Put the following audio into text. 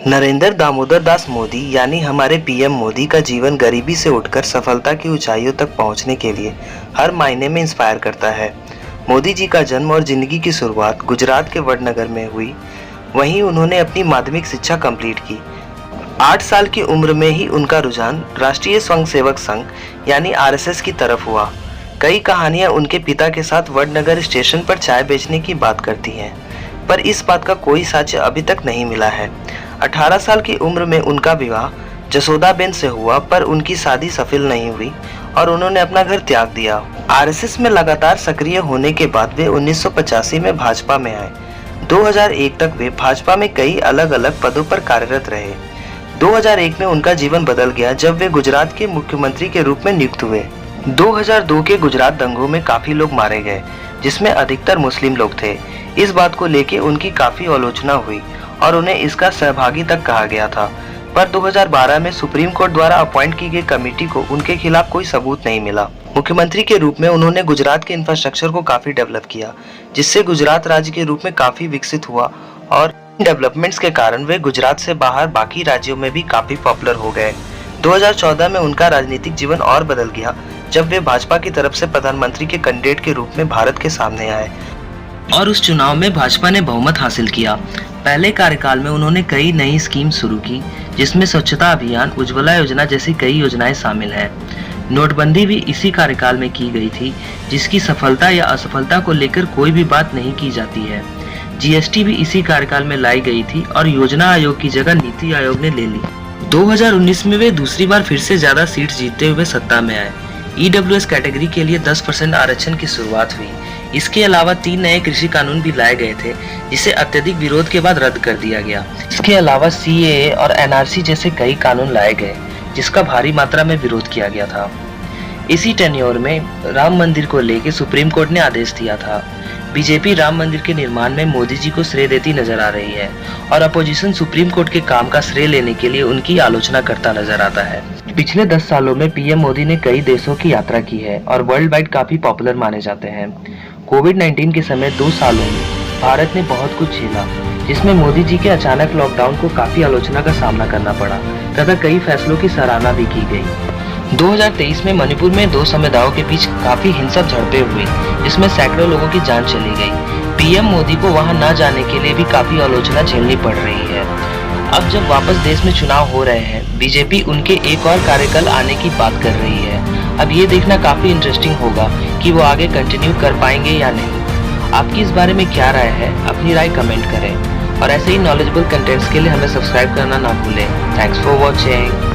नरेंद्र दामोदर दास मोदी यानी हमारे पीएम मोदी का जीवन गरीबी से उठकर सफलता की ऊंचाइयों तक पहुंचने के लिए हर मायने में इंस्पायर करता है। मोदी जी का जन्म और जिंदगी की शुरुआत गुजरात के वडनगर में हुई। वहीं उन्होंने अपनी माध्यमिक शिक्षा कंप्लीट की। 8 साल की उम्र में ही उनका रुझान राष्ट्रीय स्वयंसेवक संघ यानी आरएसएस की तरफ हुआ। कई कहानियां उनके पिता के साथ वडनगर स्टेशन पर चाय बेचने की बात करती हैं, पर इस बात का कोई साक्ष्य अभी तक नहीं मिला है। 18 साल की उम्र में उनका विवाह जसोदाबेन से हुआ, पर उनकी शादी सफल नहीं हुई और उन्होंने अपना घर त्याग दिया। आरएसएस में लगातार सक्रिय होने के बाद वे 1985 में भाजपा में आए। 2001 तक वे भाजपा में कई अलग अलग पदों पर कार्यरत रहे। 2001 में उनका जीवन बदल गया जब वे गुजरात के मुख्यमंत्री के रूप में नियुक्त हुए। 2002 के गुजरात दंगों में काफी लोग मारे गए, जिसमें अधिकतर मुस्लिम लोग थे। इस बात को लेकर उनकी काफी आलोचना हुई और उन्हें इसका सहभागी तक कहा गया था, पर 2012 में सुप्रीम कोर्ट द्वारा अपॉइंट की गई कमेटी को उनके खिलाफ कोई सबूत नहीं मिला। मुख्यमंत्री के रूप में उन्होंने गुजरात के इंफ्रास्ट्रक्चर को काफी डेवलप किया, जिससे गुजरात राज्य के रूप में काफी विकसित हुआ और डेवलपमेंट्स के कारण वे गुजरात से बाहर बाकी राज्यों में भी काफी पॉपुलर हो गए। 2014 में उनका राजनीतिक जीवन और बदल गया जब वे भाजपा की तरफ से प्रधानमंत्री के कैंडिडेट के रूप में भारत के सामने आए और उस चुनाव में भाजपा ने बहुमत हासिल किया। पहले कार्यकाल में उन्होंने कई नई स्कीम शुरू की, जिसमें स्वच्छता अभियान, उज्ज्वला योजना जैसी कई योजनाएं शामिल हैं। नोटबंदी भी इसी कार्यकाल में की गई थी, जिसकी सफलता या असफलता को लेकर कोई भी बात नहीं की जाती है। जीएसटी भी इसी कार्यकाल में लाई गई थी और योजना आयोग की जगह नीति आयोग ने ले ली। 2019 में वे दूसरी बार फिर से ज्यादा सीट जीतते हुए सत्ता में आए। ईडब्ल्यूएस कैटेगरी के लिए 10% आरक्षण की शुरुआत हुई। इसके अलावा 3 नए कृषि कानून भी लाए गए थे, जिसे अत्यधिक विरोध के बाद रद्द कर दिया गया। इसके अलावा सीएए और एनआरसी जैसे कई कानून लाए गए, जिसका भारी मात्रा में विरोध किया गया था। इसी टेन्योर में राम मंदिर को लेकर सुप्रीम कोर्ट ने आदेश दिया था। बीजेपी राम मंदिर के निर्माण में मोदी जी को श्रेय देती नजर आ रही है और अपोजिशन सुप्रीम कोर्ट के काम का श्रेय लेने के लिए उनकी आलोचना करता नजर आता है। पिछले 10 सालों में पीएम मोदी ने कई देशों की यात्रा की है और वर्ल्ड वाइड काफी पॉपुलर माने जाते हैं। कोविड-19 के समय 2 सालों में भारत ने बहुत कुछ झेला, जिसमें मोदी जी के अचानक लॉकडाउन को काफी आलोचना का सामना करना पड़ा तथा कई फैसलों की सराहना भी की गई। 2023 में मणिपुर में 2 समुदायों के बीच काफी हिंसक झड़पें हुई, जिसमें सैकड़ों लोगों की जान चली गई। पीएम मोदी को वहां न जाने के लिए भी काफी आलोचना झेलनी पड़ रही है। अब जब वापस देश में चुनाव हो रहे हैं, बीजेपी उनके एक और कार्यकाल आने की बात कर रही है। अब ये देखना काफी इंटरेस्टिंग होगा कि वो आगे कंटिन्यू कर पाएंगे या नहीं। आपकी इस बारे में क्या राय है? अपनी राय कमेंट करें और ऐसे ही नॉलेजेबल कंटेंट्स के लिए हमें सब्सक्राइब करना ना भूलें। Thanks for watching.